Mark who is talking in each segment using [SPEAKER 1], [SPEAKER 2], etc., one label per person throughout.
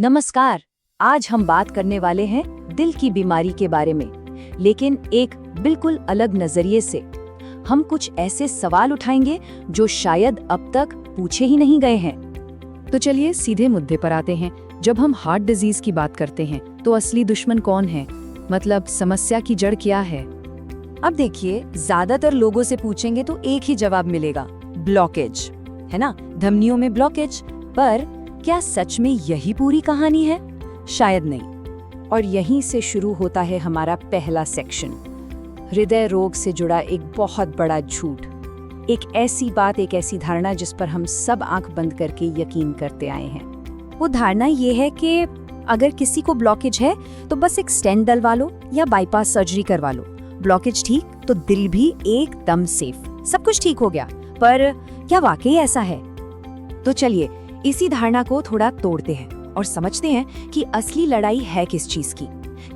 [SPEAKER 1] नमस्कार। आज हम बात करने वाले हैं दिल की बीमारी के बारे में, लेकिन एक बिल्कुल अलग नजरिए से। हम कुछ ऐसे सवाल उठाएंगे जो शायद अब तक पूछे ही नहीं गए हैं।
[SPEAKER 2] तो चलिए सीधे मुद्दे पर आते हैं। जब हम हार्ट डिजीज की बात करते हैं तो असली दुश्मन कौन है, मतलब समस्या की जड़ क्या है?
[SPEAKER 1] अब देखिए, ज्यादातर लोगों से पूछेंगे तो एक ही जवाब मिलेगा, ब्लॉकेज, है ना, धमनियों में ब्लॉकेज। पर क्या सच में यही पूरी कहानी है? शायद नहीं। और यहीं से शुरू होता है हमारा पहला सेक्शन, हृदय रोग से जुड़ा एक बहुत बड़ा झूठ। एक ऐसी बात, एक ऐसी धारणा जिस पर हम सब आंख बंद करके यकीन करते आए हैं। वो धारणा ये है कि अगर किसी को ब्लॉकेज है तो बस एक स्टेंट डलवा लो या बाईपास सर्जरी करवा लो, ब्लॉकेज ठीक तो दिल भी एकदम सेफ, सब कुछ ठीक हो गया। पर क्या वाकई ऐसा है? तो चलिए इसी धारणा को थोड़ा तोड़ते हैं और समझते हैं कि असली लड़ाई है किस चीज की।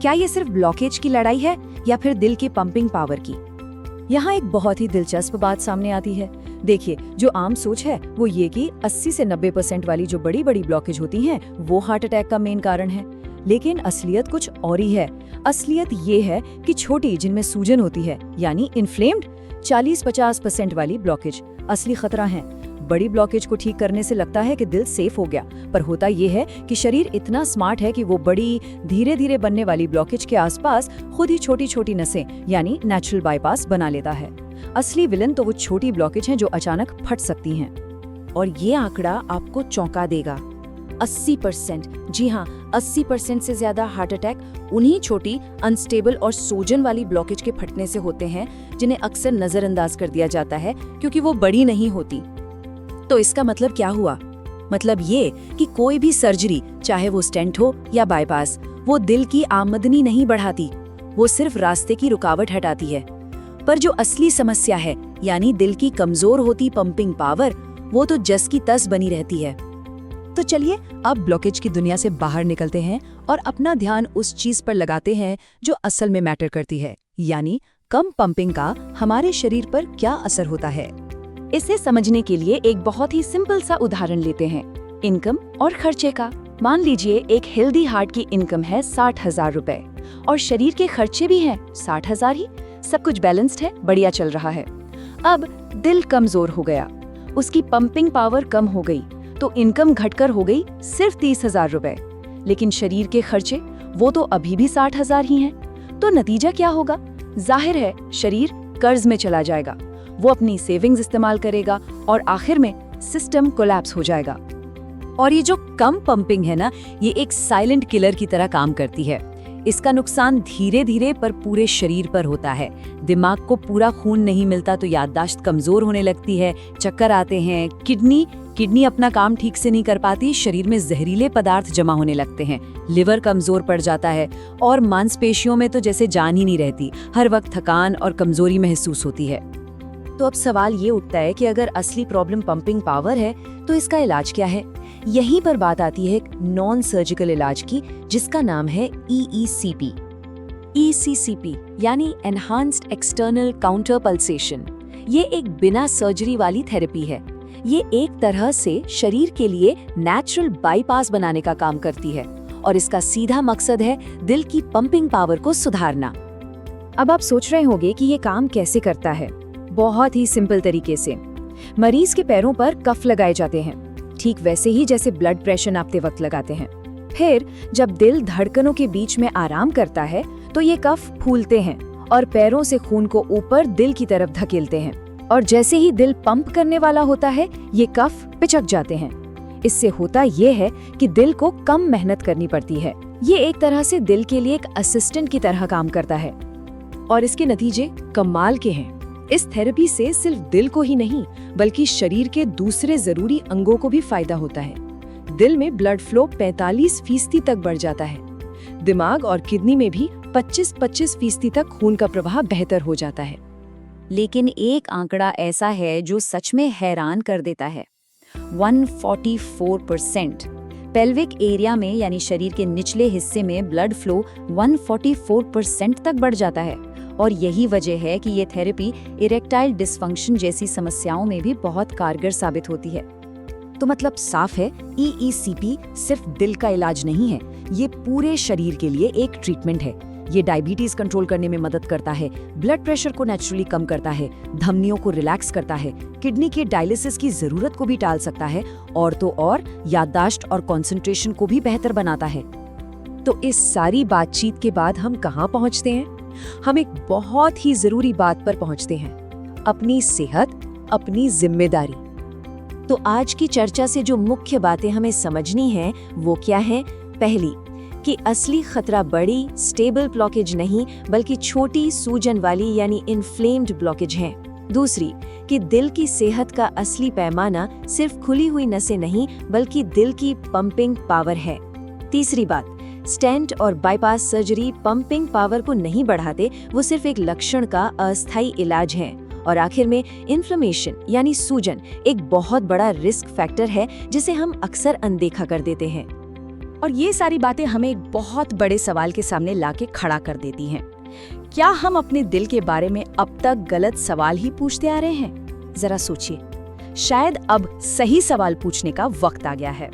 [SPEAKER 1] क्या ये सिर्फ ब्लॉकेज की लड़ाई है या फिर दिल की पंपिंग पावर की? यहाँ एक बहुत ही दिलचस्प बात सामने आती है। देखिए, जो आम सोच है वो ये कि 80 से 90% वाली जो बड़ी बड़ी ब्लॉकेज होती हैं वो हार्ट अटैक का मेन कारण है। लेकिन असलियत कुछ और ही है। असलियत ये है कि छोटी, जिनमें सूजन होती है यानी इन्फ्लेम्ड, 40-50% वाली ब्लॉकेज असली खतरा है। बड़ी ब्लॉकेज को ठीक करने से लगता है कि दिल सेफ हो गया, पर होता ये है कि शरीर इतना स्मार्ट है कि वो बड़ी धीरे धीरे बनने वाली ब्लॉकेज के आसपास खुद ही छोटी छोटी नसें यानी नेचुरल बाईपास बना लेता है। असली विलन तो वो छोटी ब्लॉकेज हैं जो अचानक फट सकती हैं। और ये आंकड़ा आपको चौंका देगा, 80%, जी हाँ, 80% से ज्यादा हार्ट अटैक उन्हीं छोटी, अनस्टेबल और सूजन वाली ब्लॉकेज के फटने से होते हैं, जिन्हें अक्सर नजरअंदाज कर दिया जाता है क्योंकि वो बड़ी नहीं होती। तो इसका मतलब क्या हुआ? मतलब ये कि कोई भी सर्जरी, चाहे वो स्टेंट हो या बाईपास, वो दिल की आमदनी नहीं बढ़ाती, वो सिर्फ रास्ते की रुकावट हटाती है। पर जो असली समस्या है, यानी दिल की कमजोर होती पंपिंग पावर, वो तो जस की तस बनी रहती है।
[SPEAKER 2] तो चलिए अब ब्लॉकेज की दुनिया से बाहर निकलते हैं और अपना ध्यान उस चीज पर लगाते हैं जो असल में मैटर करती है, यानी कम पंपिंग का हमारे शरीर पर क्या असर होता है।
[SPEAKER 1] इसे समझने के लिए एक बहुत ही सिंपल सा उदाहरण लेते हैं, इनकम और खर्चे का। मान लीजिए एक हेल्दी हार्ट की इनकम है 60,000 रुपए और शरीर के खर्चे भी हैं 60,000 ही। सब कुछ बैलेंस्ड है, बढ़िया चल रहा है। अब दिल कमजोर हो गया, उसकी पंपिंग पावर कम हो गई, तो इनकम घटकर हो गई सिर्फ 30,000 रुपए, लेकिन शरीर के खर्चे वो तो अभी भी 60,000 ही हैं। तो नतीजा क्या होगा? जाहिर है शरीर कर्ज में चला जाएगा, वो अपनी सेविंग्स इस्तेमाल करेगा और आखिर में सिस्टम कोलैप्स हो जाएगा। और ये जो कम पंपिंग है ना, ये एक साइलेंट किलर की तरह काम करती है। इसका नुकसान धीरे धीरे पर पूरे शरीर पर होता है। दिमाग को पूरा खून नहीं मिलता तो याददाश्त कमजोर होने लगती है, चक्कर आते हैं, किडनी अपना काम ठीक से नहीं कर पाती, शरीर में जहरीले पदार्थ जमा होने लगते हैं, लिवर कमजोर पड़ जाता है और मांसपेशियों में तो जैसे जान ही नहीं रहती, हर वक्त थकान और कमजोरी महसूस होती है। तो अब सवाल ये उठता है कि अगर असली प्रॉब्लम पंपिंग पावर है तो इसका इलाज क्या है? यहीं पर बात आती है एक नॉन सर्जिकल इलाज की, जिसका नाम है EECP। ECCP यानी एनहांस्ड एक्सटर्नल काउंटर पल्सेशन। ये एक बिना सर्जरी वाली थेरेपी है। ये एक तरह से शरीर के लिए नेचुरल बाईपास बनाने का काम करती है और इसका सीधा मकसद है दिल की पंपिंग पावर को सुधारना। अब आप सोच रहे होंगे कि ये काम कैसे करता है? बहुत ही सिंपल तरीके से। मरीज के पैरों पर कफ लगाए जाते हैं, ठीक वैसे ही जैसे ब्लड प्रेशर नापते वक्त लगाते हैं। फिर जब दिल धड़कनों के बीच में आराम करता है तो ये कफ फूलते हैं और पैरों से खून को ऊपर दिल की तरफ धकेलते हैं, और जैसे ही दिल पंप करने वाला होता है ये कफ पिचक जाते हैं। इससे होता ये है कि दिल को कम मेहनत करनी पड़ती है। ये एक तरह से दिल के लिए एक असिस्टेंट की तरह काम करता है और इसके नतीजे कमाल के हैं। इस थेरेपी से सिर्फ दिल को ही नहीं बल्कि शरीर के दूसरे जरूरी अंगों को भी फायदा होता है। दिल में ब्लड फ्लो 45% तक बढ़ जाता है। दिमाग और किडनी में भी 25% तक खून का प्रवाह बेहतर हो जाता है। लेकिन एक आंकड़ा ऐसा है जो सच में हैरान कर देता है, 144%। पेल्विक एरिया में यानी शरीर के निचले हिस्से में ब्लड फ्लो 144% तक बढ़ जाता है। और यही वजह है कि ये थेरेपी इरेक्टाइल डिसफंक्शन जैसी समस्याओं में भी बहुत कारगर साबित होती है। तो मतलब साफ है, EECP सिर्फ दिल का इलाज नहीं है, ये पूरे शरीर के लिए एक ट्रीटमेंट है। ये डायबिटीज कंट्रोल करने में मदद करता है, ब्लड प्रेशर को नेचुरली कम करता है, धमनियों को रिलैक्स करता है, किडनी के डायलिसिस की जरूरत को भी टाल सकता है, और तो और याददाश्त और कंसंट्रेशन को भी बेहतर बनाता है।
[SPEAKER 2] तो इस सारी बातचीत के बाद हम कहाँ पहुँचते हैं? हम एक बहुत ही जरूरी बात पर पहुँचते हैं, अपनी सेहत, अपनी जिम्मेदारी।
[SPEAKER 1] तो आज की चर्चा से जो मुख्य बातें हमें समझनी है वो क्या है? पहली, कि असली खतरा बड़ी स्टेबल ब्लॉकेज नहीं बल्कि छोटी सूजन वाली यानी इन्फ्लेम्ड ब्लॉकेज है। दूसरी, कि दिल की सेहत का असली पैमाना सिर्फ खुली हुई नसें नहीं बल्कि दिल की पंपिंग पावर है। तीसरी बात, स्टेंट और बाईपास सर्जरी पंपिंग पावर को नहीं बढ़ाते, वो सिर्फ एक लक्षण का अस्थायी इलाज है। और आखिर में इन्फ्लेमेशन यानी सूजन एक बहुत बड़ा रिस्क फैक्टर है जिसे हम अक्सर अनदेखा कर देते हैं।
[SPEAKER 2] और ये सारी बातें हमें एक बहुत बड़े सवाल के सामने लाके खड़ा कर देती हैं। क्या हम अपने दिल के बारे में अब तक गलत सवाल ही पूछते आ रहे हैं? जरा सोचिए, शायद अब सही सवाल पूछने का वक्त आ गया है।